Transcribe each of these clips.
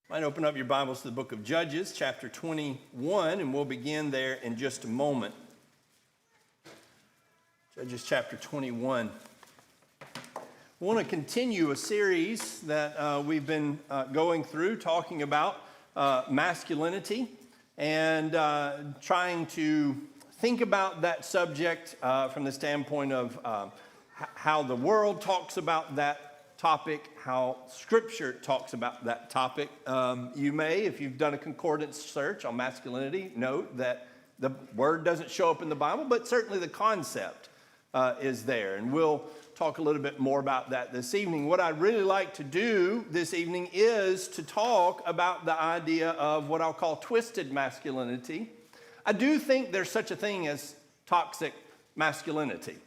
Might open up your Bibles to the book of Judges, chapter 21, and we'll begin there in just a moment. Judges chapter 21. We want to continue a series that we've been going through, talking about masculinity and trying to think about that subject from the standpoint of how the world talks about that topic, how Scripture talks about that topic. You may, if you've done a concordance search on masculinity, note that the word doesn't show up in the Bible, but certainly the concept is there. And we'll talk a little bit more about that this evening. What I'd really like to do this evening is to talk about the idea of what I'll call twisted masculinity. I do think there's such a thing as toxic masculinity.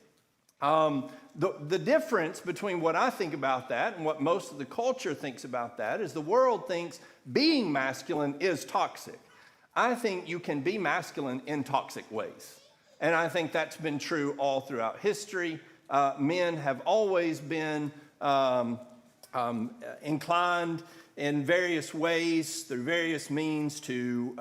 The difference between what I think about that and what most of the culture thinks about that is the world thinks being masculine is toxic. I think you can be masculine in toxic ways. And I think that's been true all throughout history. Men have always been inclined in various ways, through various means, to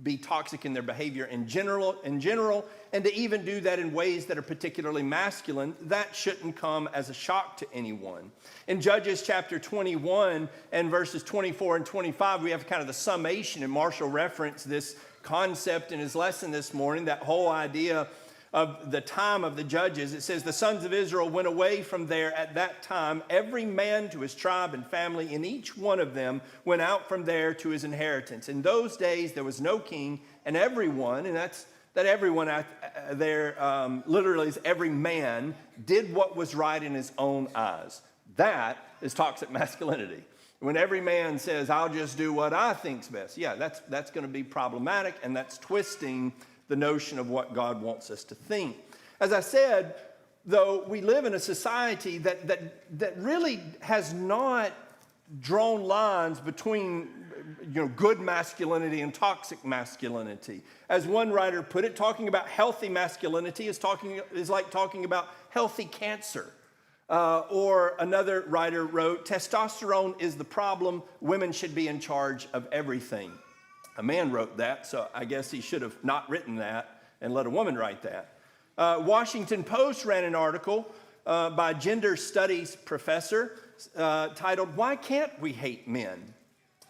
be toxic in their behavior in general, and to even do that in ways that are particularly masculine. That shouldn't come as a shock to anyone. In Judges chapter 21 and verses 24 and 25, we have kind of the summation, and Marshall referenced this concept in his lesson this morning, that whole idea of the time of the judges. It says, the sons of Israel went away from there at that time, every man to his tribe and family, and each one of them went out from there to his inheritance. In those days there was no king, and everyone, and that everyone out there literally is every man, did what was right in his own eyes. That is toxic masculinity. When every man says, I'll just do what I think's best, yeah, that's going to be problematic, and that's twisting the notion of what God wants us to think. As I said, though, we live in a society that really has not drawn lines between good masculinity and toxic masculinity. As one writer put it, talking about healthy masculinity is like talking about healthy cancer. Or another writer wrote, testosterone is the problem, women should be in charge of everything. A man wrote that, so I guess he should have not written that and let a woman write that. Washington Post ran an article by a gender studies professor titled, Why Can't We Hate Men?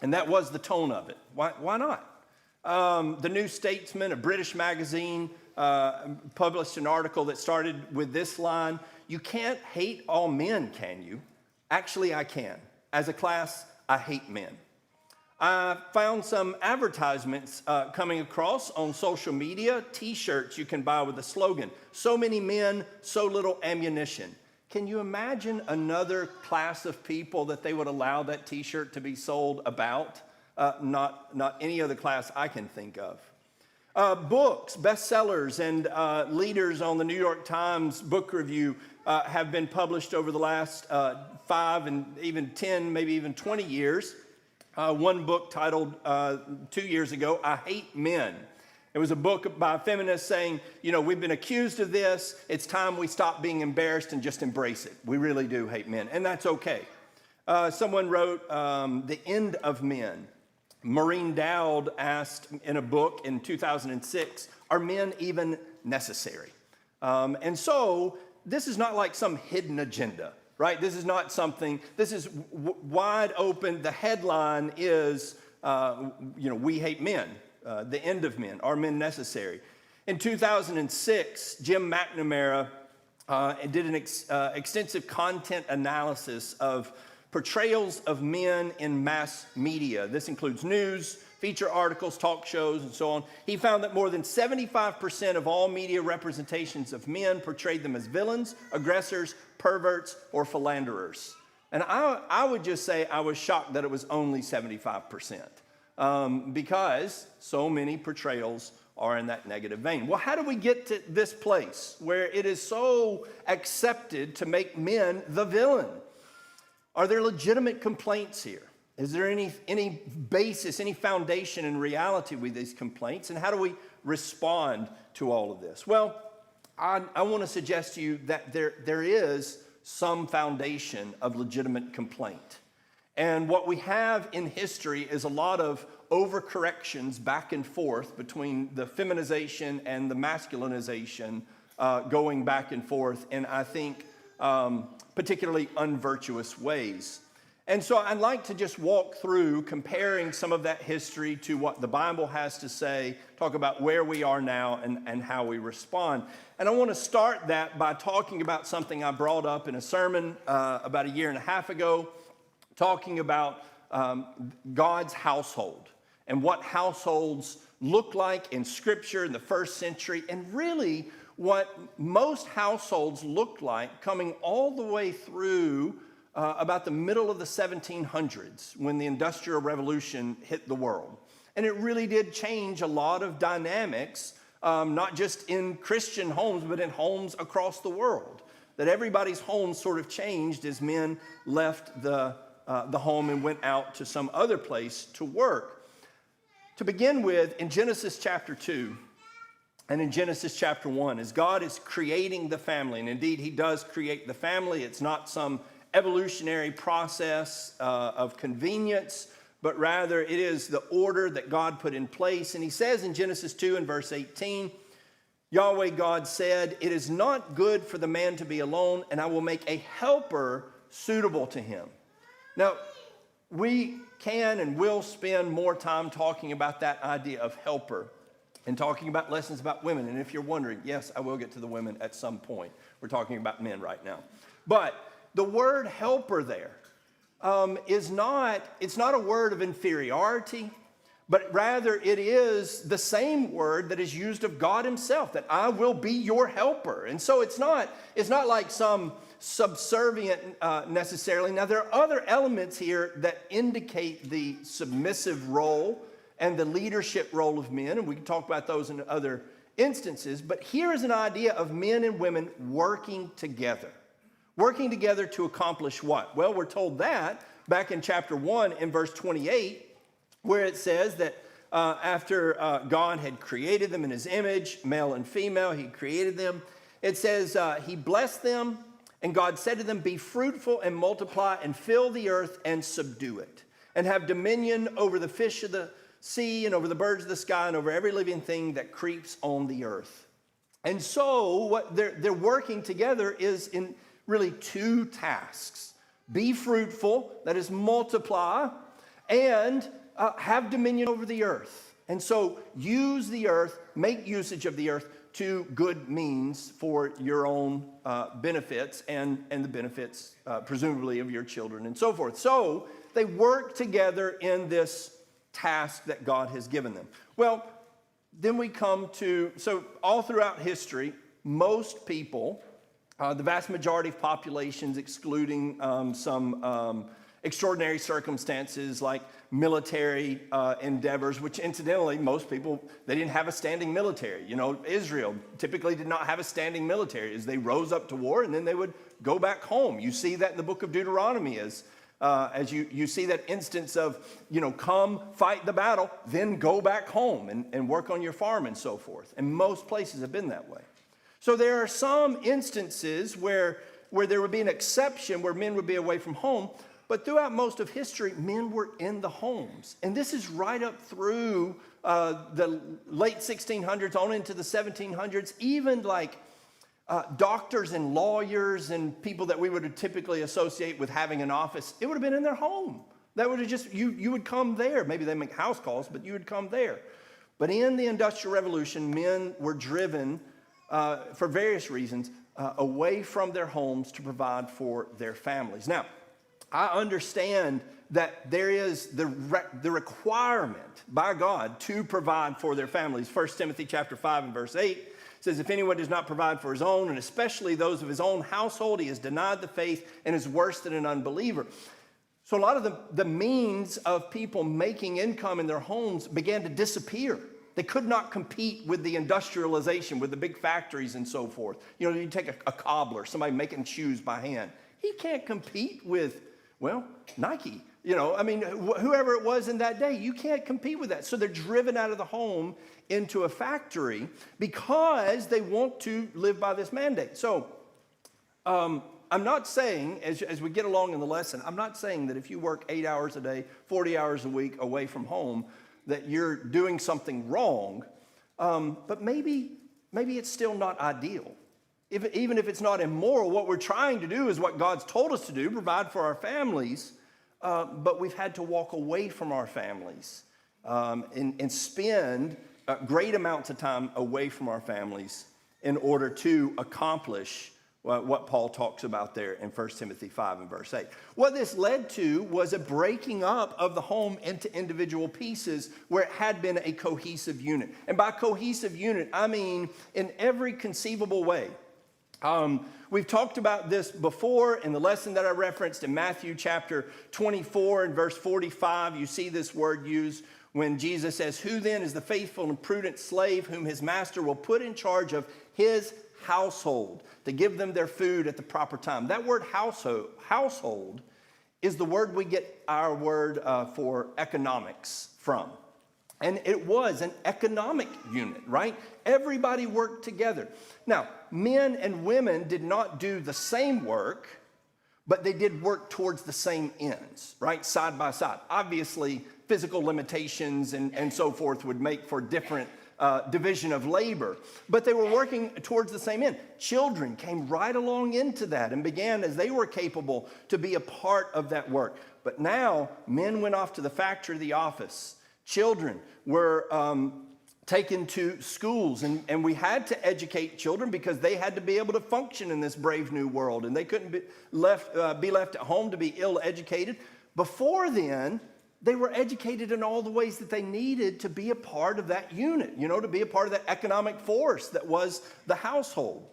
And that was the tone of it. Why not? The New Statesman, a British magazine, published an article that started with this line, you can't hate all men, can you? Actually, I can. As a class, I hate men. I found some advertisements coming across on social media, t-shirts you can buy with the slogan, so many men, so little ammunition. Can you imagine another class of people that they would allow that t-shirt to be sold about? Not any other class I can think of. Books, bestsellers, and leaders on the New York Times book review have been published over the last 5 and even 10, maybe even 20 years. One book titled 2 years ago, I Hate Men. It was a book by a feminist saying, we've been accused of this. It's time we stop being embarrassed and just embrace it. We really do hate men, and that's okay. Someone wrote, The End of Men. Maureen Dowd asked in a book in 2006, are men even necessary? And so this is not like some hidden agenda. Right? This is not something, this is wide open. The headline is, we hate men, the end of men. Are men necessary? In 2006, Jim McNamara did an extensive content analysis of portrayals of men in mass media. This includes news, feature articles, talk shows, and so on. He found that more than 75% of all media representations of men portrayed them as villains, aggressors, perverts, or philanderers. And I would just say I was shocked that it was only 75%, because so many portrayals are in that negative vein. Well, how do we get to this place where it is so accepted to make men the villain? Are there legitimate complaints here? Is there any basis, any foundation in reality with these complaints? And how do we respond to all of this? Well, I want to suggest to you that there is some foundation of legitimate complaint. And what we have in history is a lot of overcorrections back and forth between the feminization and the masculinization going back and forth, and I think particularly unvirtuous ways. And so I'd like to just walk through comparing some of that history to what the Bible has to say, talk about where we are now and how we respond. And I want to start that by talking about something I brought up in a sermon about a year and a half ago, talking about God's household and what households look like in Scripture in the first century, and really what most households looked like coming all the way through about the middle of the 1700s when the Industrial Revolution hit the world. And it really did change a lot of dynamics, not just in Christian homes, but in homes across the world. That everybody's home sort of changed as men left the home and went out to some other place to work. To begin with, in Genesis chapter 2 and in Genesis chapter 1, as God is creating the family, and indeed he does create the family, it's not some evolutionary process of convenience, but rather it is the order that God put in place. And he says in Genesis 2 and verse 18, Yahweh God said, "It is not good for the man to be alone, and I will make a helper suitable to him." Now, we can and will spend more time talking about that idea of helper and talking about lessons about women. And if you're wondering, yes, I will get to the women at some point. We're talking about men right now. But the word helper there it's not a word of inferiority, but rather it is the same word that is used of God himself, that I will be your helper. And so it's not like some subservient necessarily. Now, there are other elements here that indicate the submissive role and the leadership role of men, and we can talk about those in other instances. But here is an idea of men and women working together. Working together to accomplish what? Well, we're told that back in chapter 1 in verse 28, where it says that after God had created them in his image, male and female, he created them. It says he blessed them, and God said to them, "Be fruitful and multiply and fill the earth and subdue it, and have dominion over the fish of the sea and over the birds of the sky and over every living thing that creeps on the earth." And so what they're working together is in really two tasks. Be fruitful, that is multiply, and have dominion over the earth. And so use the earth, make usage of the earth to good means for your own benefits and the benefits presumably of your children and so forth. So they work together in this task that God has given them. Well, then we come to, so all throughout history, most people, the vast majority of populations, excluding some extraordinary circumstances like military endeavors, which incidentally, most people, they didn't have a standing military. You know, Israel typically did not have a standing military as they rose up to war and then they would go back home. You see that in the book of Deuteronomy as you see that instance of, you know, come fight the battle, then go back home and work on your farm and so forth. And most places have been that way. So there are some instances where there would be an exception where men would be away from home, but throughout most of history, men were in the homes. And this is right up through the late 1600s on into the 1700s, even like doctors and lawyers and people that we would typically associate with having an office, it would have been in their home. That would have just, you would come there. Maybe they make house calls, but you would come there. But in the Industrial Revolution, men were driven for various reasons away from their homes to provide for their families. Now, I understand that there is the requirement by God to provide for their families. 1 Timothy chapter 5 and verse 8 says, "If anyone does not provide for his own, and especially those of his own household, he has denied the faith and is worse than an unbeliever." So a lot of the means of people making income in their homes began to disappear. They could not compete with the industrialization, with the big factories and so forth. You know, you take a cobbler, somebody making shoes by hand. He can't compete with, well, Nike. You know, I mean, whoever it was in that day, you can't compete with that. So they're driven out of the home into a factory because they want to live by this mandate. So I'm not saying, as we get along in the lesson, I'm not saying that if you work 8 hours a day, 40 hours a week away from home, that you're doing something wrong. But maybe it's still not ideal. Even if it's not immoral, what we're trying to do is what God's told us to do, provide for our families. But we've had to walk away from our families and spend great amounts of time away from our families in order to accomplish what Paul talks about there in 1 Timothy 5 and verse 8. What this led to was a breaking up of the home into individual pieces where it had been a cohesive unit. And by cohesive unit, I mean in every conceivable way. We've talked about this before in the lesson that I referenced in Matthew chapter 24 and verse 45. You see this word used when Jesus says, "Who then is the faithful and prudent slave whom his master will put in charge of his household to give them their food at the proper time?" That word household is the word we get our word for economics from. And it was an economic unit, right? Everybody worked together. Now, men and women did not do the same work, but they did work towards the same ends, right? Side by side. Obviously, physical limitations and so forth would make for different division of labor, but they were working towards the same end. Children came right along into that and began, as they were capable, to be a part of that work. But now, men went off to the factory, the office. Children were taken to schools, and we had to educate children because they had to be able to function in this brave new world, and they couldn't be left at home to be ill-educated. Before then, they were educated in all the ways that they needed to be a part of that unit, to be a part of that economic force that was the household.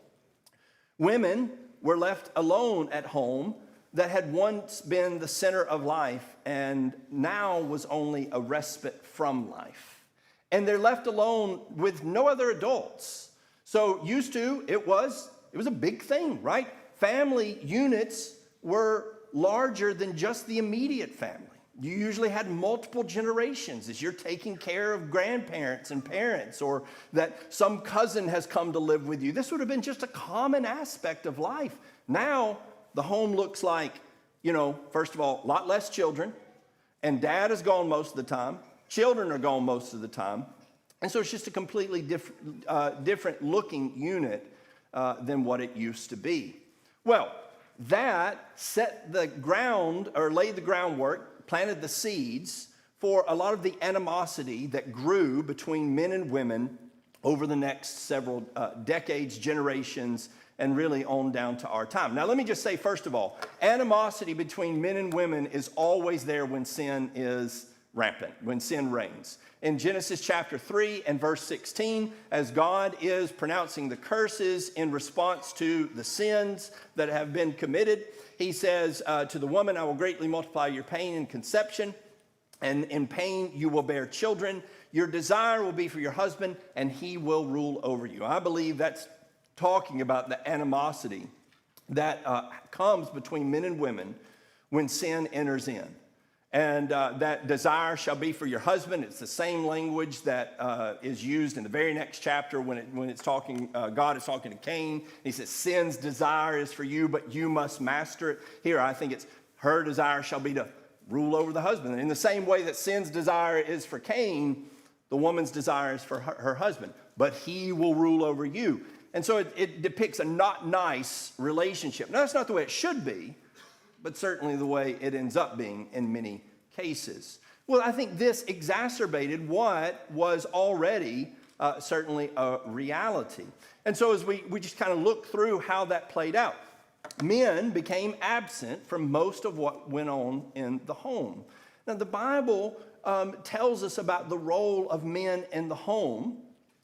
Women were left alone at home that had once been the center of life and now was only a respite from life. And they're left alone with no other adults. So used to, it was a big thing, right? Family units were larger than just the immediate family. You usually had multiple generations as you're taking care of grandparents and parents, or that some cousin has come to live with you. This would have been just a common aspect of life. Now, the home looks like, first of all, a lot less children, and dad is gone most of the time. Children are gone most of the time. And so it's just a completely different looking unit than what it used to be. Well, that set the ground, or laid the groundwork, planted the seeds for a lot of the animosity that grew between men and women over the next several decades, generations, and really on down to our time. Now, let me just say, first of all, animosity between men and women is always there when sin is rampant, when sin reigns. In Genesis chapter 3 and verse 16, as God is pronouncing the curses in response to the sins that have been committed, he says to the woman, "I will greatly multiply your pain in conception, and in pain you will bear children. Your desire will be for your husband, and he will rule over you." I believe that's talking about the animosity that comes between men and women when sin enters in. And that desire shall be for your husband. It's the same language that is used in the very next chapter when it's talking, God is talking to Cain. He says, "Sin's desire is for you, but you must master it." Here, I think it's her desire shall be to rule over the husband. In the same way that sin's desire is for Cain, the woman's desire is for her husband, but he will rule over you. And so it depicts a not nice relationship. Now, that's not the way it should be, but certainly the way it ends up being in many cases. Well, I think this exacerbated what was already certainly a reality. And so as we just kind of look through how that played out, men became absent from most of what went on in the home. Now, the Bible tells us about the role of men in the home,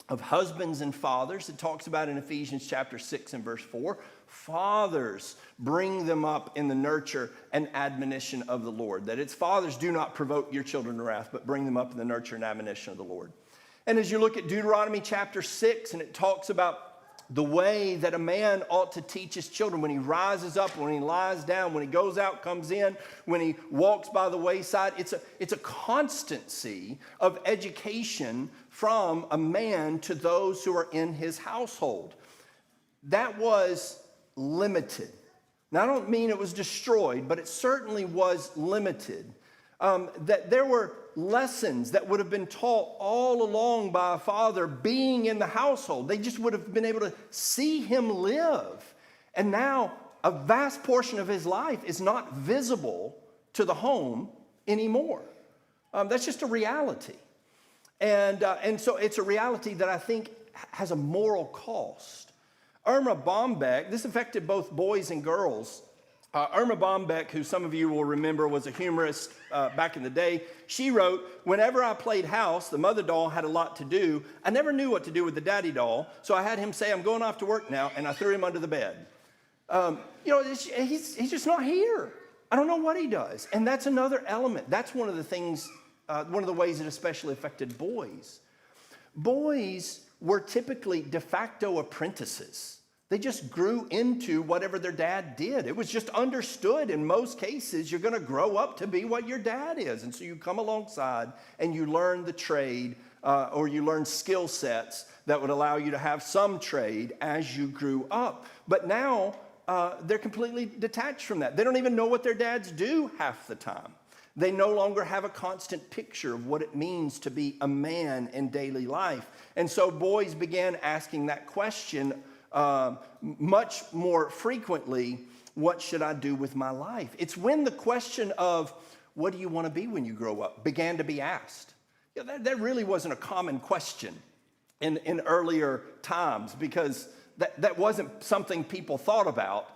of husbands and fathers. It talks about in Ephesians chapter 6 and verse 4, fathers, bring them up in the nurture and admonition of the Lord. That it's fathers, do not provoke your children to wrath, but bring them up in the nurture and admonition of the Lord. And as you look at Deuteronomy chapter 6, and it talks about the way that a man ought to teach his children when he rises up, when he lies down, when he goes out, comes in, when he walks by the wayside. It's a constancy of education from a man to those who are in his household. That was limited Now, I don't mean it was destroyed, but it certainly was limited. That there were lessons that would have been taught all along by a father being in the household. They just would have been able to see him live. And now a vast portion of his life is not visible to the home anymore. That's just a reality. And so it's a reality that I think has a moral cost. Irma Bombeck, this affected both boys and girls. Irma Bombeck, who some of you will remember was a humorist back in the day, she wrote, "Whenever I played house, the mother doll had a lot to do. I never knew what to do with the daddy doll, so I had him say, 'I'm going off to work now,' and I threw him under the bed." He's just not here. I don't know what he does. And that's another element. That's one of the things, one of the ways it especially affected boys. Boys were typically de facto apprentices. They just grew into whatever their dad did. It was just understood in most cases, you're going to grow up to be what your dad is. And so you come alongside and you learn the trade or you learn skill sets that would allow you to have some trade as you grew up. But now they're completely detached from that. They don't even know what their dads do half the time. They no longer have a constant picture of what it means to be a man in daily life. And so boys began asking that question much more frequently, what should I do with my life? It's when the question of what do you want to be when you grow up began to be asked. That really wasn't a common question in earlier times because that wasn't something people thought about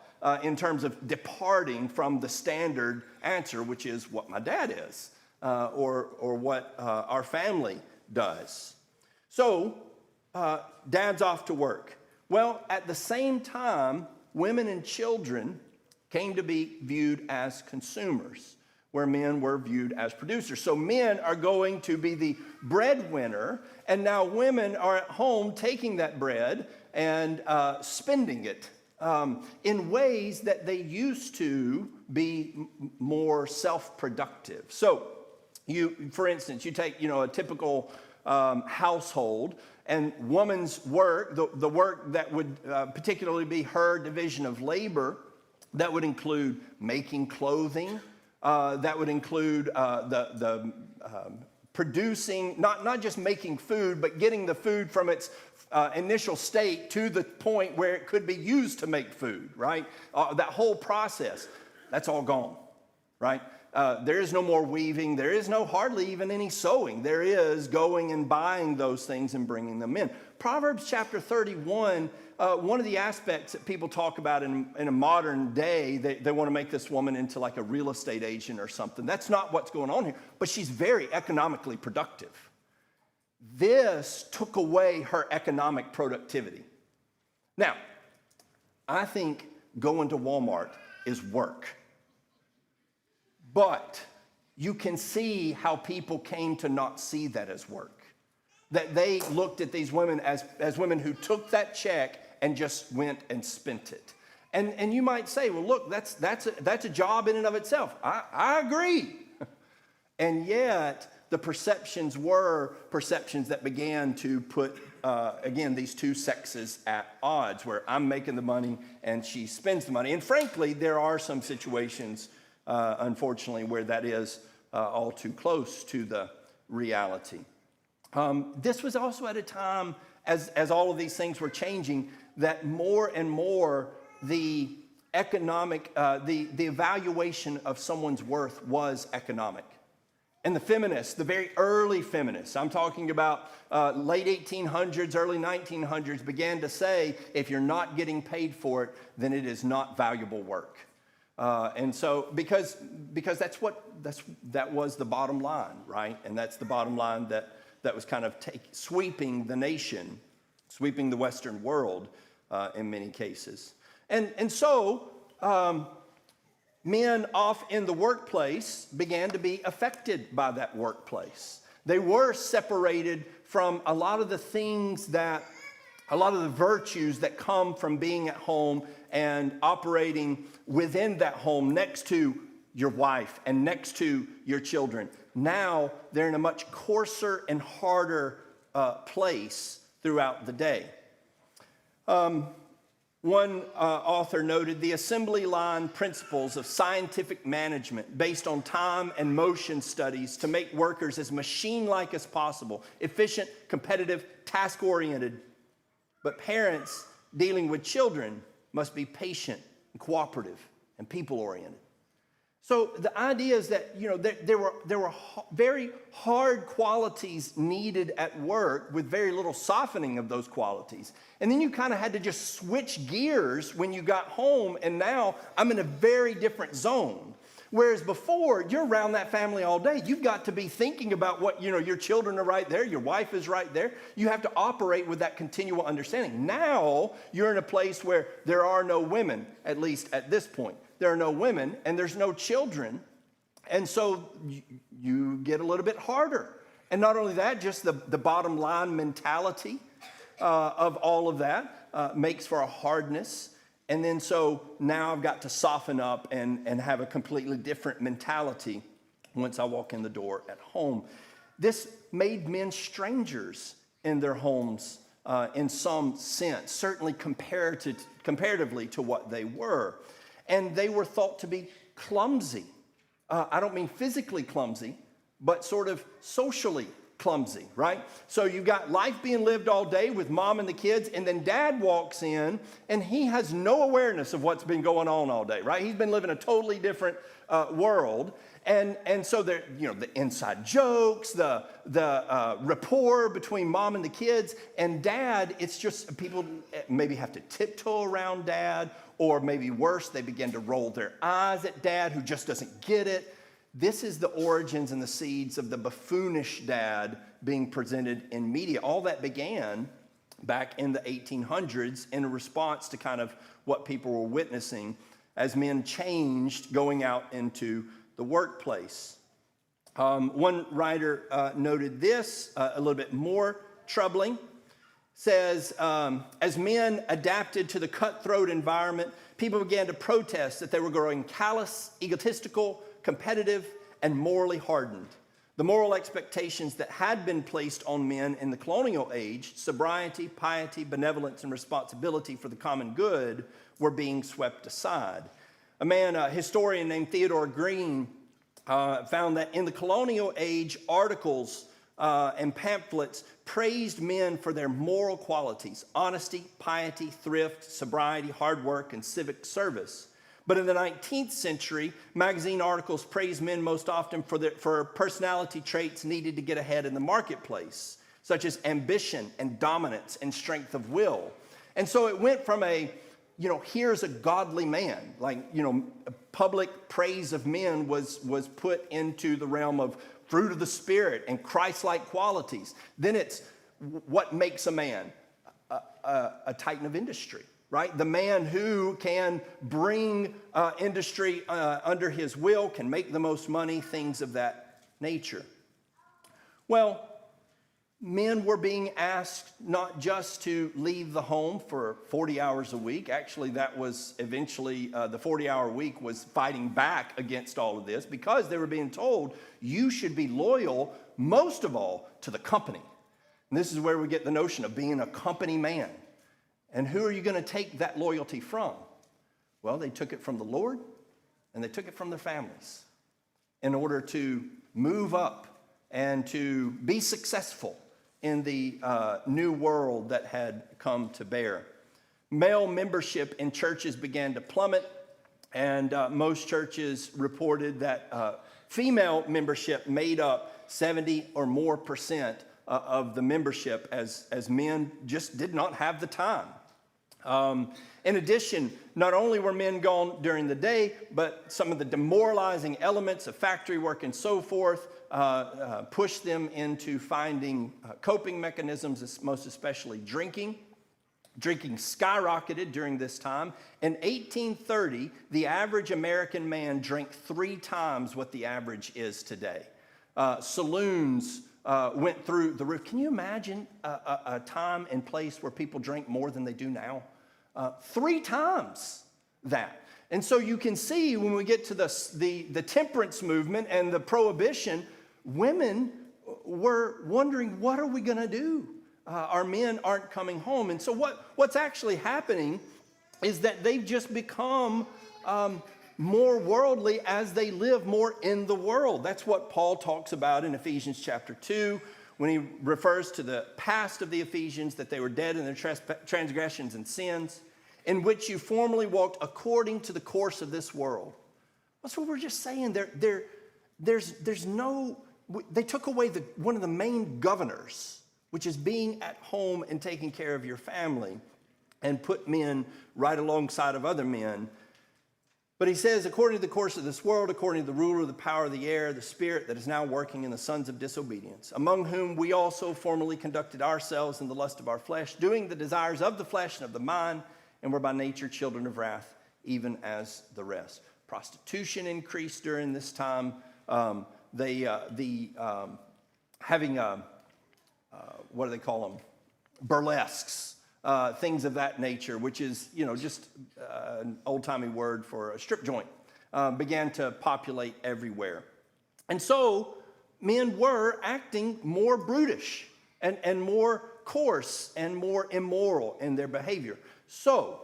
in terms of departing from the standard answer, which is what my dad is or what our family does. So dad's off to work. Well, at the same time, women and children came to be viewed as consumers, where men were viewed as producers. So men are going to be the breadwinner, and now women are at home taking that bread and spending it in ways that they used to be more self-productive. So for instance, you take a typical household, and woman's work, the work that would particularly be her division of labor, that would include making clothing, that would include the producing, not just making food, but getting the food from its initial state to the point where it could be used to make food, right? That whole process, that's all gone, right? There is no more weaving. There is hardly even any sewing. There is going and buying those things and bringing them in. Proverbs chapter 31, one of the aspects that people talk about in a modern day, they want to make this woman into like a real estate agent or something. That's not what's going on here, but she's very economically productive. This took away her economic productivity. Now, I think going to Walmart is work. But you can see how people came to not see that as work. That they looked at these women as women who took that check and just went and spent it. And you might say, well, look, that's a job in and of itself. I agree. And yet the perceptions were perceptions that began to put, again, these two sexes at odds, where I'm making the money and she spends the money. And frankly, there are some situations unfortunately, where that is all too close to the reality. This was also at a time, as all of these things were changing, that more and more the economic, the evaluation of someone's worth was economic. And the feminists, the very early feminists, I'm talking about late 1800s, early 1900s, began to say, if you're not getting paid for it, then it is not valuable work. And so, because that was the bottom line, right? And that's the bottom line that was kind of sweeping the nation, sweeping the Western world in many cases. And so, men off in the workplace began to be affected by that workplace. They were separated from a lot of the things a lot of the virtues that come from being at home and operating within that home next to your wife and next to your children. Now they're in a much coarser and harder place throughout the day. One author noted the assembly line principles of scientific management based on time and motion studies to make workers as machine-like as possible, efficient, competitive, task-oriented. But parents dealing with children must be patient and cooperative and people-oriented. So the idea is that, there were very hard qualities needed at work with very little softening of those qualities. And then you kind of had to just switch gears when you got home, and now I'm in a very different zone. Whereas before, you're around that family all day. You've got to be thinking about what, your children are right there, your wife is right there. You have to operate with that continual understanding. Now, you're in a place where there are no women, at least at this point. There are no women and there's no children. And so you get a little bit harder. And not only that, just the bottom line mentality of all of that makes for a hardness. And then so now I've got to soften up and have a completely different mentality once I walk in the door at home. This made men strangers in their homes in some sense, certainly comparatively to what they were. And they were thought to be clumsy. I don't mean physically clumsy, but sort of socially clumsy, right? So you've got life being lived all day with mom and the kids, and then dad walks in, and he has no awareness of what's been going on all day, right? He's been living a totally different world. And so there, the inside jokes, the rapport between mom and the kids and dad, it's just people maybe have to tiptoe around dad, or maybe worse, they begin to roll their eyes at dad who just doesn't get it. This is the origins and the seeds of the buffoonish dad being presented in media. All that began back in the 1800s in response to kind of what people were witnessing as men changed going out into the workplace. One writer noted this, a little bit more troubling. Says, as men adapted to the cutthroat environment, people began to protest that they were growing callous, egotistical, competitive, and morally hardened. The moral expectations that had been placed on men in the colonial age, sobriety, piety, benevolence, and responsibility for the common good, were being swept aside. A historian named Theodore Green, found that in the colonial age, articles and pamphlets praised men for their moral qualities: honesty, piety, thrift, sobriety, hard work, and civic service. But in the 19th century, magazine articles praised men most often for personality traits needed to get ahead in the marketplace, such as ambition and dominance and strength of will. And so it went from here's a godly man, public praise of men was put into the realm of fruit of the Spirit and Christ-like qualities. Then it's what makes a man a titan of industry, right? The man who can bring industry under his will, can make the most money, things of that nature. Well, men were being asked not just to leave the home for 40 hours a week. Actually, that was eventually, the 40-hour week was fighting back against all of this because they were being told, you should be loyal, most of all, to the company. And this is where we get the notion of being a company man. And who are you going to take that loyalty from? Well, they took it from the Lord, and they took it from their families in order to move up and to be successful in the new world that had come to bear. Male membership in churches began to plummet, and most churches reported that female membership made up 70 or more percent of the membership as men just did not have the time. In addition, not only were men gone during the day, but some of the demoralizing elements of factory work and so forth pushed them into finding coping mechanisms, most especially drinking. Drinking skyrocketed during this time. In 1830, the average American man drank 3 times what the average is today. Saloons went through the roof. Can you imagine a time and place where people drink more than they do now? 3 times that. And so you can see when we get to the temperance movement and the prohibition, women were wondering, what are we going to do? Our men aren't coming home. And so what's actually happening is that they've just become more worldly as they live more in the world. That's what Paul talks about in Ephesians chapter 2 when he refers to the past of the Ephesians, that they were dead in their transgressions and sins, in which you formerly walked according to the course of this world. That's what we're just saying. There's no, they took away one of the main governors, which is being at home and taking care of your family, and put men right alongside of other men. But he says, according to the course of this world, according to the ruler of the power of the air, the spirit that is now working in the sons of disobedience, among whom we also formerly conducted ourselves in the lust of our flesh, doing the desires of the flesh and of the mind, and were by nature children of wrath, even as the rest. Prostitution increased during this time. Having what do they call them? Burlesques, things of that nature, which is, just an old-timey word for a strip joint, began to populate everywhere. And so men were acting more brutish and more coarse and more immoral in their behavior. So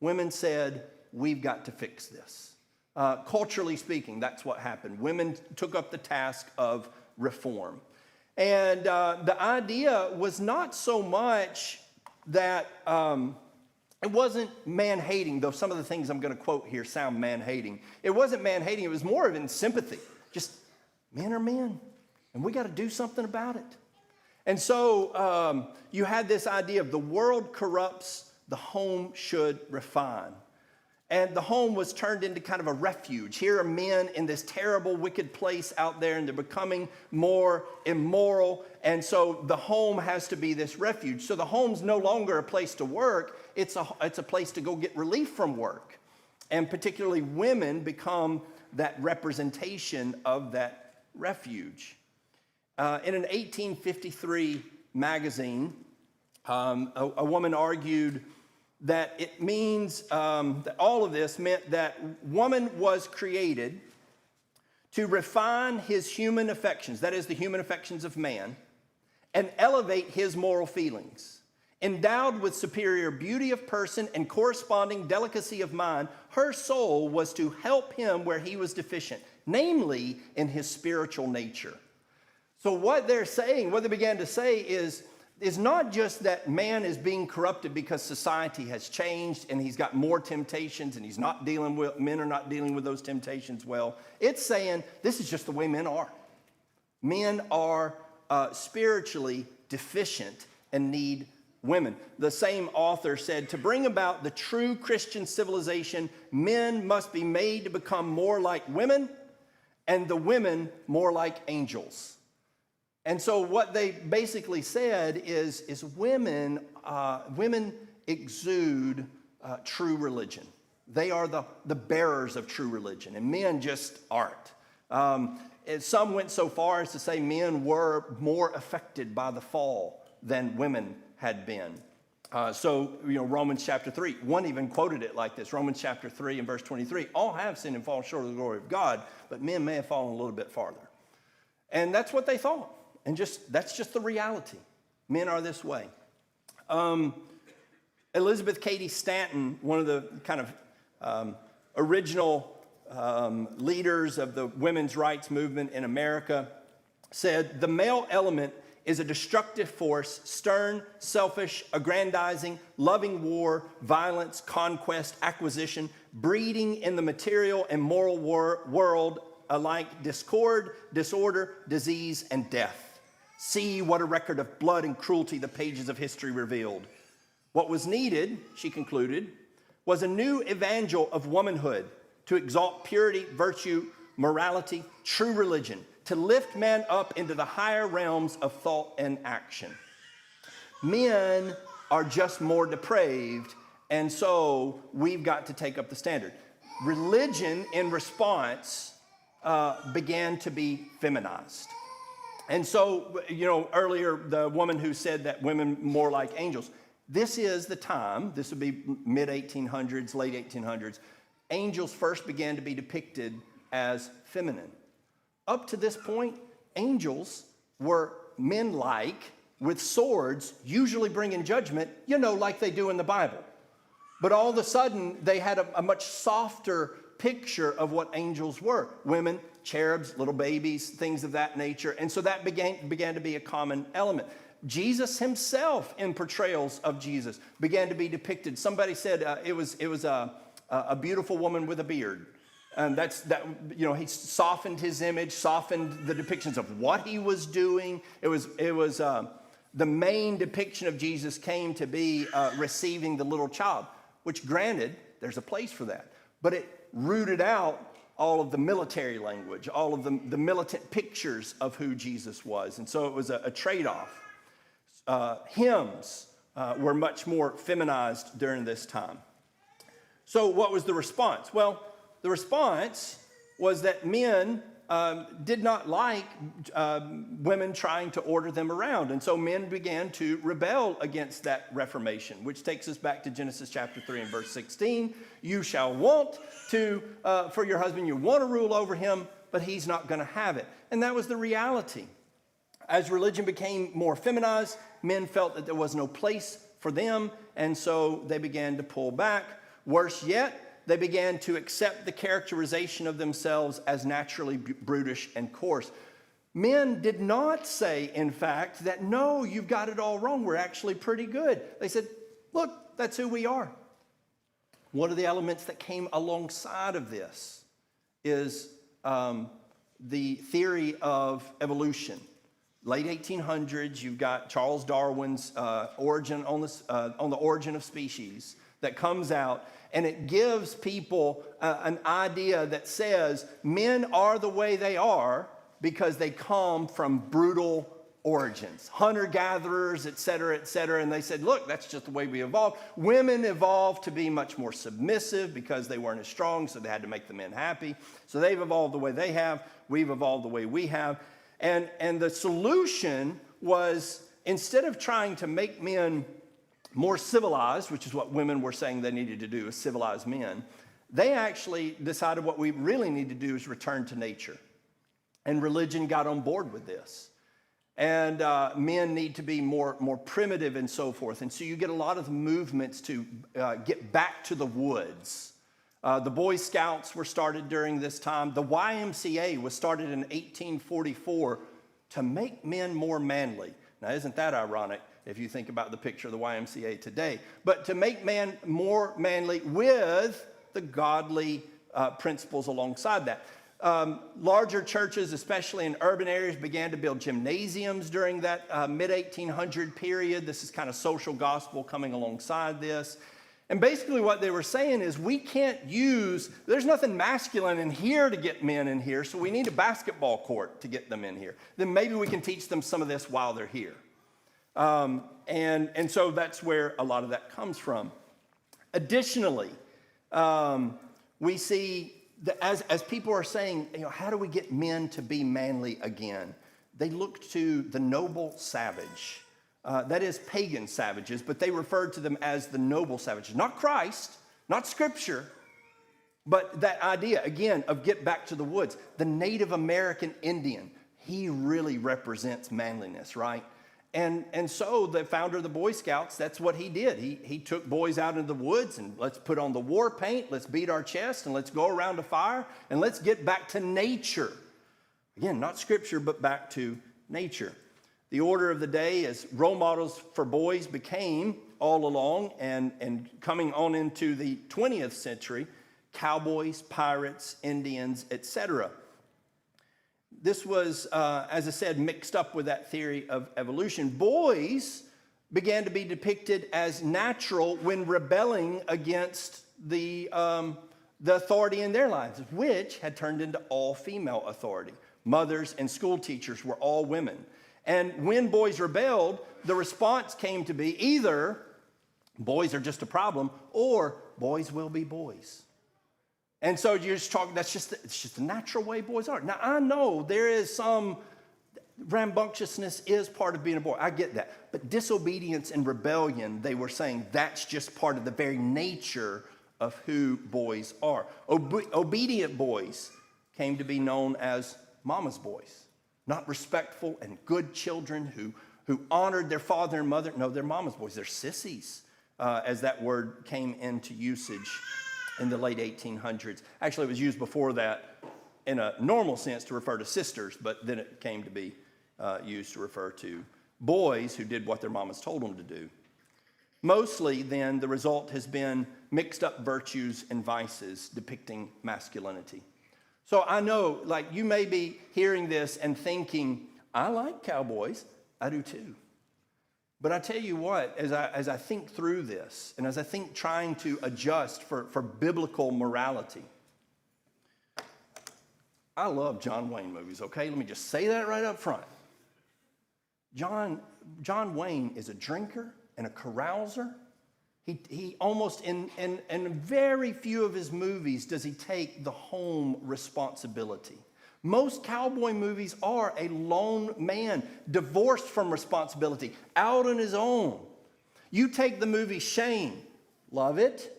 women said, we've got to fix this. Culturally speaking, that's what happened. Women took up the task of reform. And the idea was not so much that it wasn't man-hating, though some of the things I'm going to quote here sound man-hating. It wasn't man-hating. It was more of in sympathy. Just men are men, and we got to do something about it. And so you had this idea of the world corrupts, the home should refine. And the home was turned into kind of a refuge. Here are men in this terrible, wicked place out there, and they're becoming more immoral. And so the home has to be this refuge. So the home's no longer a place to work. It's a place to go get relief from work. And particularly women become that representation of that refuge. In an 1853 magazine, a woman argued that it means that all of this meant that woman was created to refine his human affections, that is the human affections of man, and elevate his moral feelings. Endowed with superior beauty of person and corresponding delicacy of mind, her soul was to help him where he was deficient, namely in his spiritual nature. So what they're saying, what they began to say is not just that man is being corrupted because society has changed and he's got more temptations and men are not dealing with those temptations well. It's saying this is just the way men are. Men are spiritually deficient and need women. The same author said, to bring about the true Christian civilization, men must be made to become more like women and the women more like angels. And so what they basically said is women exude true religion. They are the bearers of true religion, and men just aren't. And some went so far as to say men were more affected by the fall than women had been. Romans chapter 3, one even quoted it like this, Romans chapter 3 and verse 23, all have sinned and fallen short of the glory of God, but men may have fallen a little bit farther. And that's what they thought. And that's just the reality. Men are this way. Elizabeth Cady Stanton, one of the kind of original leaders of the women's rights movement in America, said, the male element is a destructive force, stern, selfish, aggrandizing, loving war, violence, conquest, acquisition, breeding in the material and moral world alike discord, disorder, disease, and death. See what a record of blood and cruelty the pages of history revealed. What was needed, she concluded, was a new evangel of womanhood to exalt purity, virtue, morality, true religion, to lift man up into the higher realms of thought and action. Men are just more depraved, and so we've got to take up the standard. Religion, in response, began to be feminized. And so, earlier, the woman who said that women more like angels, this is the time, this would be mid-1800s, late 1800s, angels first began to be depicted as feminine. Up to this point, angels were men-like with swords, usually bringing judgment, like they do in the Bible. But all of a sudden, they had a much softer picture of what angels were. Women, cherubs, little babies, things of that nature. And so that began to be a common element. Jesus himself, in portrayals of Jesus, began to be depicted. Somebody said it was a beautiful woman with a beard. And he softened his image, softened the depictions of what he was doing. It was the main depiction of Jesus came to be receiving the little child, which granted, there's a place for that. But it rooted out all of the military language, all of the militant pictures of who Jesus was. And so it was a trade-off. Hymns were much more feminized during this time. So what was the response? Well, the response was that men did not like women trying to order them around. And so men began to rebel against that reformation, which takes us back to Genesis chapter 3 and verse 16. You shall want to, for your husband, you want to rule over him, but he's not going to have it. And that was the reality. As religion became more feminized, men felt that there was no place for them, and so they began to pull back. Worse yet, they began to accept the characterization of themselves as naturally brutish and coarse. Men did not say, in fact, that no, you've got it all wrong. We're actually pretty good. They said, look, that's who we are. One of the elements that came alongside of this is the theory of evolution. Late 1800s, you've got Charles Darwin's origin on the origin of species that comes out, and it gives people an idea that says men are the way they are because they come from brutal origins, hunter-gatherers, et cetera, and they said, look, that's just the way we evolved. Women evolved to be much more submissive because they weren't as strong, so they had to make the men happy. So they've evolved the way they have, we've evolved the way we have. And the solution was, instead of trying to make men more civilized, which is what women were saying they needed to do, is civilize men, they actually decided what we really need to do is return to nature. And religion got on board with this. And men need to be more primitive and so forth. And so you get a lot of movements to get back to the woods. The Boy Scouts were started during this time. The YMCA was started in 1844 to make men more manly. Now, isn't that ironic if you think about the picture of the YMCA today? But to make man more manly with the godly principles alongside that. Larger churches, especially in urban areas, began to build gymnasiums during that mid-1800 period. This is kind of social gospel coming alongside this. And basically what they were saying is there's nothing masculine in here to get men in here, so we need a basketball court to get them in here. Then maybe we can teach them some of this while they're here. And so that's where a lot of that comes from. Additionally, we see that as people are saying, how do we get men to be manly again? They looked to the noble savage. That is pagan savages, but they referred to them as the noble savages. Not Christ, not Scripture, but that idea, again, of get back to the woods. The Native American Indian, he really represents manliness, right? And so the founder of the Boy Scouts, that's what he did. He took boys out into the woods and let's put on the war paint, let's beat our chest, and let's go around a fire, and let's get back to nature. Again, not Scripture, but back to nature. The order of the day as role models for boys became all along, and coming on into the 20th century, cowboys, pirates, Indians, etc. This was, as I said, mixed up with that theory of evolution. Boys began to be depicted as natural when rebelling against the authority in their lives, which had turned into all-female authority. Mothers and school teachers were all women. And when boys rebelled, the response came to be either boys are just a problem or boys will be boys. And so you're just talking, it's just the natural way boys are. Now, I know there is some rambunctiousness is part of being a boy. I get that. But disobedience and rebellion, they were saying that's just part of the very nature of who boys are. Obedient boys came to be known as mama's boys. Not respectful and good children who honored their father and mother. No, they're mama's boys. They're sissies. as that word came into usage in the late 1800s. Actually, it was used before that in a normal sense to refer to sisters, but then it came to be used to refer to boys who did what their mamas told them to do. Mostly, then, the result has been mixed up virtues and vices depicting masculinity. So I know, like, you may be hearing this and thinking, I like cowboys. I do too. But I tell you what, as I think through this, and as I think trying to adjust for biblical morality, I love John Wayne movies, okay? Let me just say that right up front. John Wayne is a drinker and a carouser. He almost, in very few of his movies does he take the home responsibility. Most cowboy movies are a lone man, divorced from responsibility, out on his own. You take the movie Shane, love it.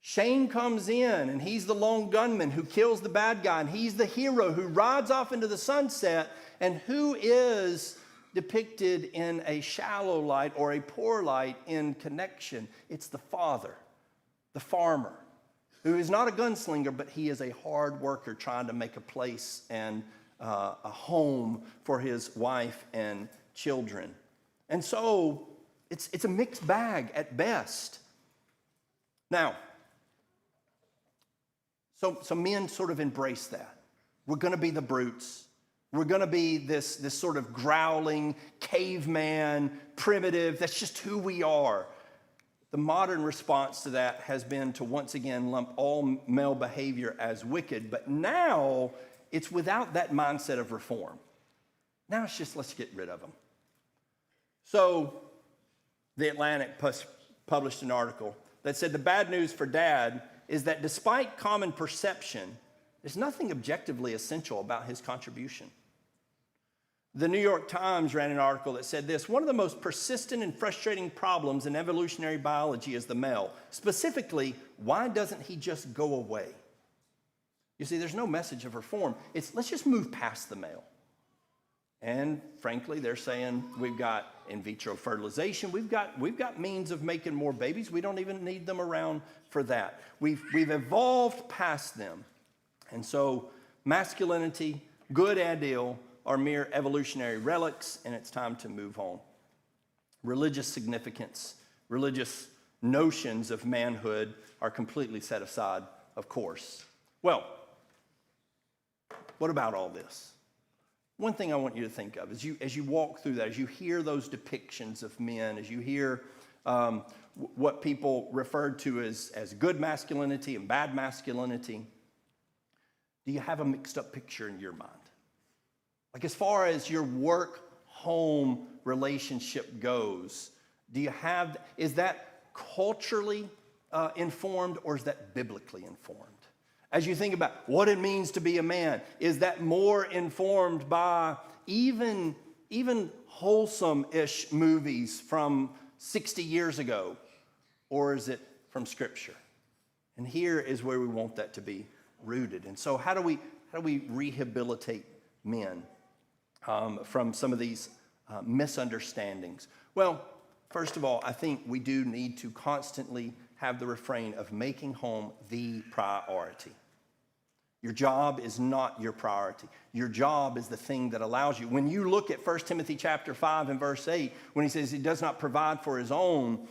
Shane comes in and he's the lone gunman who kills the bad guy, and he's the hero who rides off into the sunset, and who is depicted in a shallow light or a poor light in connection. It's the father, the farmer, who is not a gunslinger, but he is a hard worker trying to make a place and a home for his wife and children. And so it's a mixed bag at best. Now, so men sort of embrace that. We're going to be the brutes. We're going to be this sort of growling, caveman, primitive. That's just who we are. The modern response to that has been to once again lump all male behavior as wicked, but now it's without that mindset of reform. Now it's just, let's get rid of them. So The Atlantic published an article that said the bad news for dad is that despite common perception, there's nothing objectively essential about his contribution. The New York Times ran an article that said this: one of the most persistent and frustrating problems in evolutionary biology is the male. Specifically, why doesn't he just go away? You see, there's no message of reform. It's let's just move past the male. And frankly, they're saying we've got in vitro fertilization. We've got means of making more babies. We don't even need them around for that. We've evolved past them. And so masculinity, good and ill, are mere evolutionary relics, and it's time to move on. Religious significance, religious notions of manhood are completely set aside, of course. Well, what about all this? One thing I want you to think of as you walk through that, as you hear those depictions of men, as you hear what people referred to as good masculinity and bad masculinity, do you have a mixed up picture in your mind? Like as far as your work-home relationship goes, is that culturally informed, or is that biblically informed? As you think about what it means to be a man, is that more informed by even wholesome-ish movies from 60 years ago, or is it from Scripture? And here is where we want that to be rooted. And so how do we rehabilitate men from some of these misunderstandings? Well, first of all, I think we do need to constantly have the refrain of making home the priority. Your job is not your priority. Your job is the thing that allows you. When you look at 1 Timothy chapter 5 and verse 8, when he says he does not provide for his own,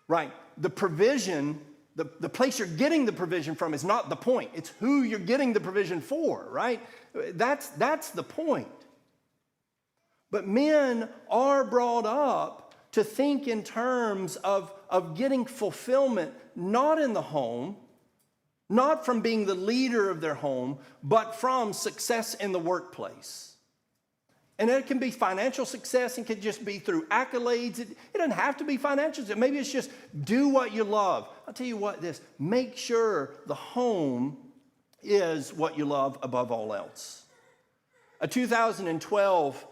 right, the provision, the place you're getting the provision from is not the point. It's who you're getting the provision for, right? That's the point. But men are brought up to think in terms of getting fulfillment, not in the home, not from being the leader of their home, but from success in the workplace. And it can be financial success, and can just be through accolades. It doesn't have to be financial. Maybe it's just do what you love. I'll tell you what, make sure the home is what you love above all else. A 2012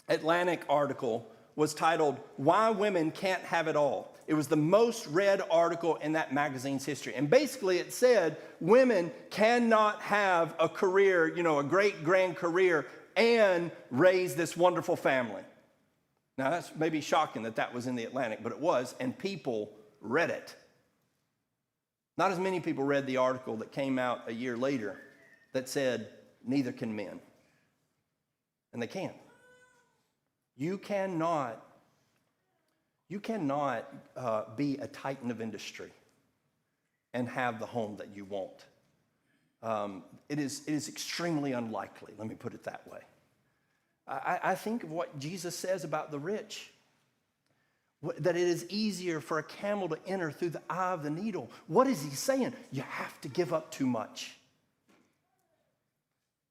Atlantic article was titled, "Why Women Can't Have It All." It was the most read article in that magazine's history. And basically it said women cannot have a career, a great grand career, and raise this wonderful family. Now, that's maybe shocking that that was in the Atlantic, but it was, and people read it. Not as many people read the article that came out a year later that said, neither can men. And they can't. You cannot be a titan of industry and have the home that you want. It is extremely unlikely, let me put it that way. I think of what Jesus says about the rich, that it is easier for a camel to enter through the eye of the needle. What is he saying? You have to give up too much.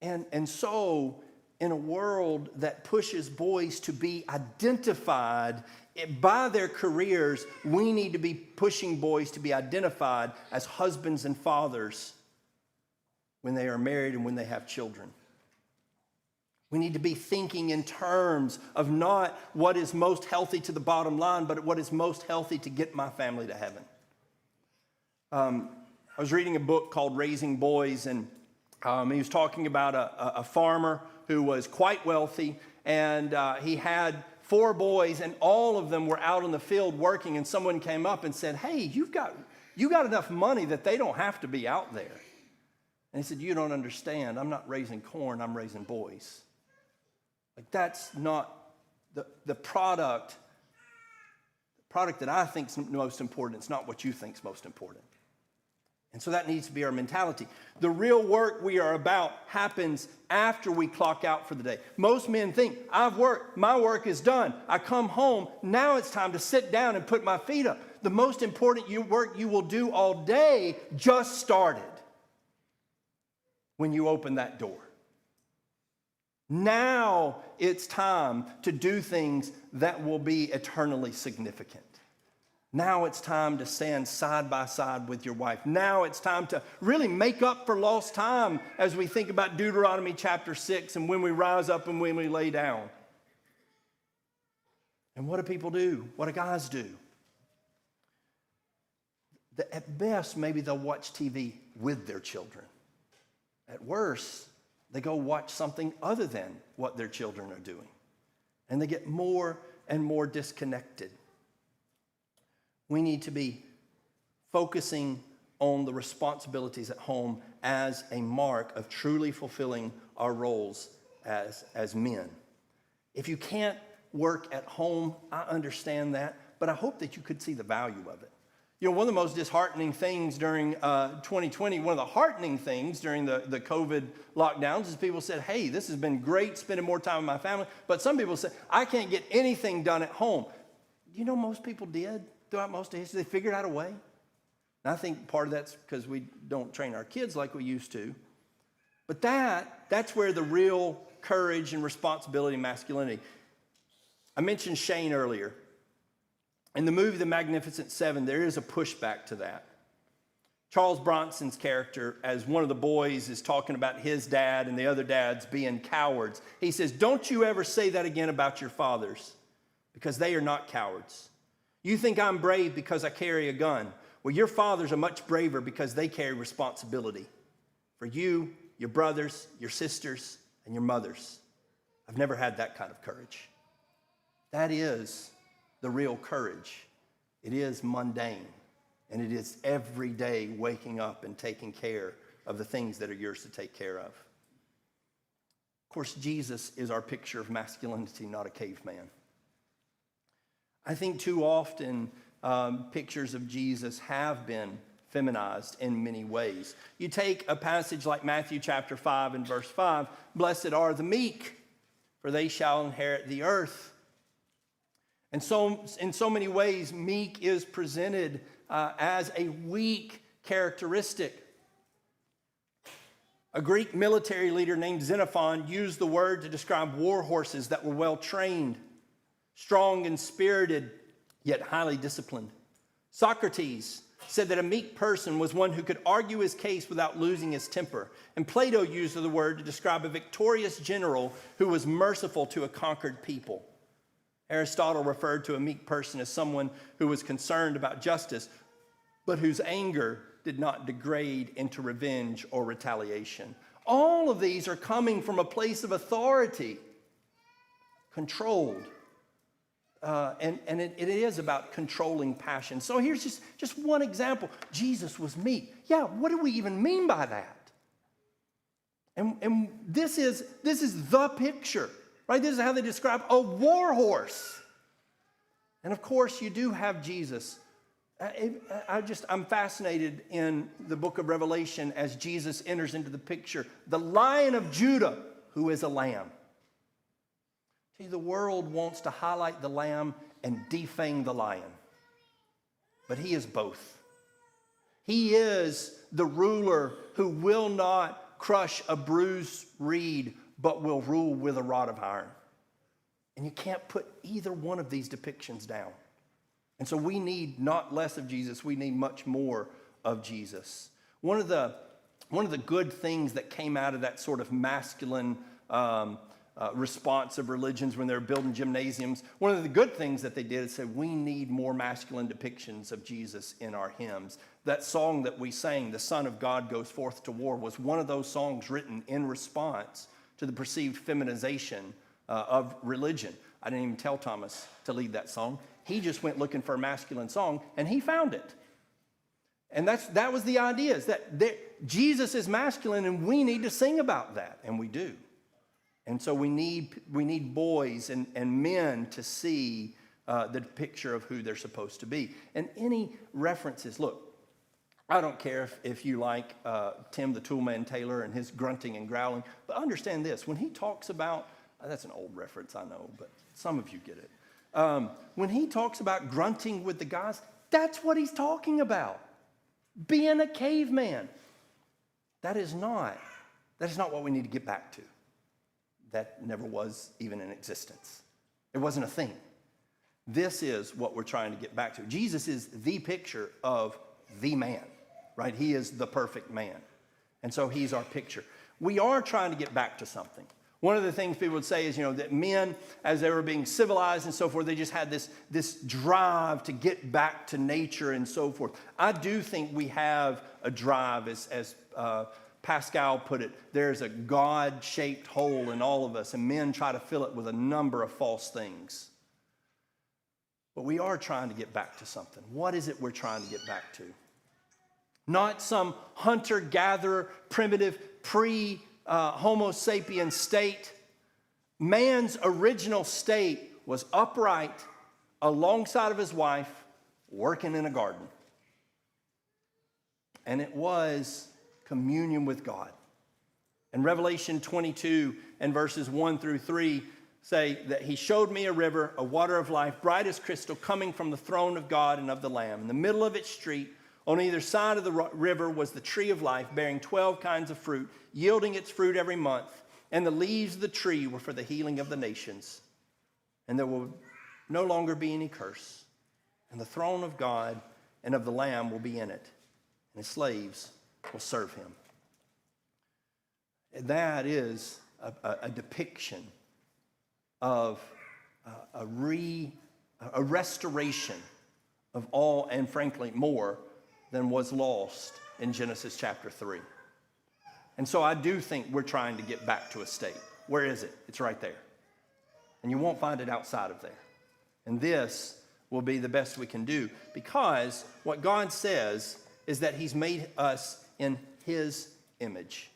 And so, in a world that pushes boys to be identified by their careers, we need to be pushing boys to be identified as husbands and fathers when they are married and when they have children. We need to be thinking in terms of not what is most healthy to the bottom line, but what is most healthy to get my family to heaven. I was reading a book called Raising Boys, and he was talking about a farmer who was quite wealthy, and he had 4 boys, and all of them were out in the field working, and someone came up and said, hey, you got enough money that they don't have to be out there. And he said, you don't understand. I'm not raising corn, I'm raising boys. Like, that's not the product that I think is most important. It's not what you think is most important. And so that needs to be our mentality. The real work we are about happens after we clock out for the day. Most men think, I've worked, my work is done. I come home, now it's time to sit down and put my feet up. The most important work you will do all day just started when you open that door. Now it's time to do things that will be eternally significant. Now it's time to stand side by side with your wife. Now it's time to really make up for lost time as we think about Deuteronomy chapter 6 and when we rise up and when we lay down. And what do people do? What do guys do? At best, maybe they'll watch TV with their children. At worst, they go watch something other than what their children are doing. And they get more and more disconnected. We need to be focusing on the responsibilities at home as a mark of truly fulfilling our roles as men. If you can't work at home, I understand that, but I hope that you could see the value of it. You know, one of the most disheartening things during 2020, one of the heartening things during the COVID lockdowns is people said, hey, this has been great spending more time with my family. But some people said, I can't get anything done at home. You know, most people did throughout most of history. They figured out a way. And I think part of that's because we don't train our kids like we used to. But that's where the real courage and responsibility and masculinity. I mentioned Shane earlier. In the movie The Magnificent Seven, there is a pushback to that. Charles Bronson's character, as one of the boys, is talking about his dad and the other dads being cowards. He says, don't you ever say that again about your fathers, because they are not cowards. You think I'm brave because I carry a gun. Well, your fathers are much braver because they carry responsibility for you, your brothers, your sisters, and your mothers. I've never had that kind of courage. That is the real courage. It is mundane, and it is every day waking up and taking care of the things that are yours to take care of. Of course, Jesus is our picture of masculinity, not a caveman. I think too often pictures of Jesus have been feminized in many ways. You take a passage like Matthew chapter 5 and verse 5, blessed are the meek, for they shall inherit the earth. And so, in so many ways, meek is presented as a weak characteristic. A Greek military leader named Xenophon used the word to describe war horses that were well trained, strong and spirited, yet highly disciplined. Socrates said that a meek person was one who could argue his case without losing his temper. And Plato used the word to describe a victorious general who was merciful to a conquered people. Aristotle referred to a meek person as someone who was concerned about justice, but whose anger did not degrade into revenge or retaliation. All of these are coming from a place of authority, controlled. and it is about controlling passion. So here's just one example. Jesus was meek. Yeah, what do we even mean by that? And this is the picture, right? This is how they describe a war horse. And of course, you do have Jesus. I'm fascinated in the book of Revelation as Jesus enters into the picture. The Lion of Judah, who is a lamb. See, the world wants to highlight the lamb and defang the lion. But he is both. He is the ruler who will not crush a bruised reed, but will rule with a rod of iron. And you can't put either one of these depictions down. And so we need not less of Jesus, we need much more of Jesus. One of the good things that came out of that sort of masculine response of religions when they were building gymnasiums, one of the good things that they did is say, we need more masculine depictions of Jesus in our hymns. That song that we sang, "The Son of God Goes Forth to War," was one of those songs written in response to the perceived feminization of religion. I didn't even tell Thomas to lead that song. He just went looking for a masculine song, and he found it. And that was the idea, is that Jesus is masculine, and we need to sing about that, and we do. And so we need boys and men to see the picture of who they're supposed to be. And any references, look, I don't care if you like Tim the Toolman Taylor and his grunting and growling, but understand this, when he talks about, that's an old reference, I know, but some of you get it. When he talks about grunting with the guys, that's what he's talking about. Being a caveman. That is not what we need to get back to. That never was even in existence. It wasn't a thing. This is what we're trying to get back to. Jesus is the picture of the man, right? He is the perfect man. And so he's our picture. We are trying to get back to something. One of the things people would say is, that men, as they were being civilized and so forth, they just had this drive to get back to nature and so forth. I do think we have a drive, as Pascal put it, there's a God-shaped hole in all of us, and men try to fill it with a number of false things. But we are trying to get back to something. What is it we're trying to get back to? Not some hunter-gatherer, primitive, Homo sapien state. Man's original state was upright alongside of his wife, working in a garden. And it was communion with God. And Revelation 22 and verses 1 through 3 say that he showed me a river, a water of life, bright as crystal, coming from the throne of God and of the Lamb. In the middle of its street, on either side of the river, was the tree of life, bearing 12 kinds of fruit, yielding its fruit every month. And the leaves of the tree were for the healing of the nations. And there will no longer be any curse. And the throne of God and of the Lamb will be in it. And his slaves will serve him. That is a depiction of a restoration of all, and frankly more, than was lost in Genesis chapter 3. And so I do think we're trying to get back to a state. Where is it? It's right there. And you won't find it outside of there. And this will be the best we can do, because what God says is that he's made us in his image.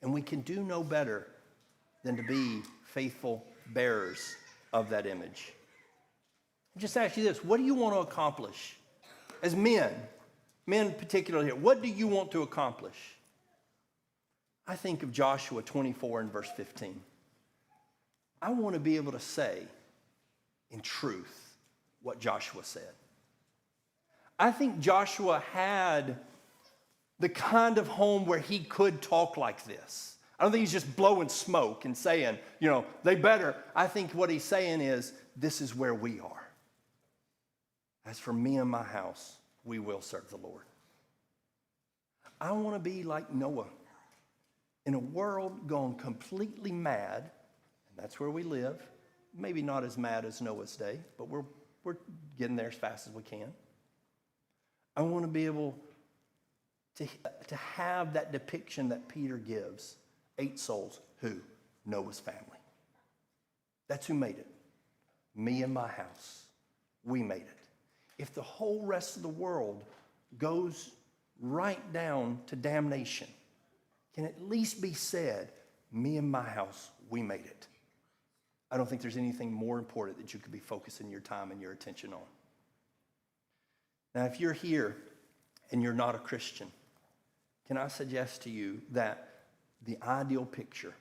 And we can do no better than to be faithful bearers of that image. I'll just ask you this, what do you want to accomplish? As men particularly here, what do you want to accomplish? I think of Joshua 24 and verse 15. I want to be able to say in truth what Joshua said. I think Joshua had the kind of home where he could talk like this. I don't think he's just blowing smoke and saying, they better. I think what he's saying is, this is where we are. As for me and my house, we will serve the Lord. I want to be like Noah. In a world gone completely mad, and that's where we live, maybe not as mad as Noah's day, but we're getting there as fast as we can. I want to be able to have that depiction that Peter gives. 8 souls. Who? Noah's family. That's who made it. me and my house, we made it. If the whole rest of the world goes right down to damnation, can at least be said, me and my house, we made it. I don't think there's anything more important that you could be focusing your time and your attention on. Now, if you're here and you're not a Christian, can I suggest to you that the ideal picture,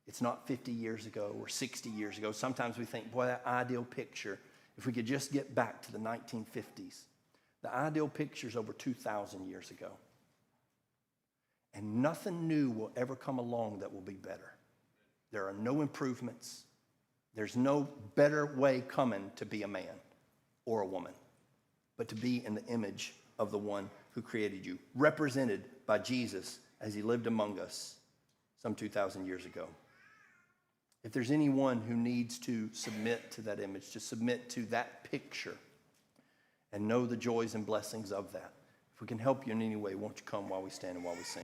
it's not 50 years ago or 60 years ago. Sometimes we think, boy, that ideal picture, if we could just get back to the 1950s. The ideal picture is over 2,000 years ago. And nothing new will ever come along that will be better. There are no improvements. There's no better way coming to be a man or a woman, but to be in the image of the one who created you, represented by Jesus as he lived among us some 2,000 years ago. If there's anyone who needs to submit to that image, to submit to that picture, and know the joys and blessings of that, if we can help you in any way, won't you come while we stand and while we sing?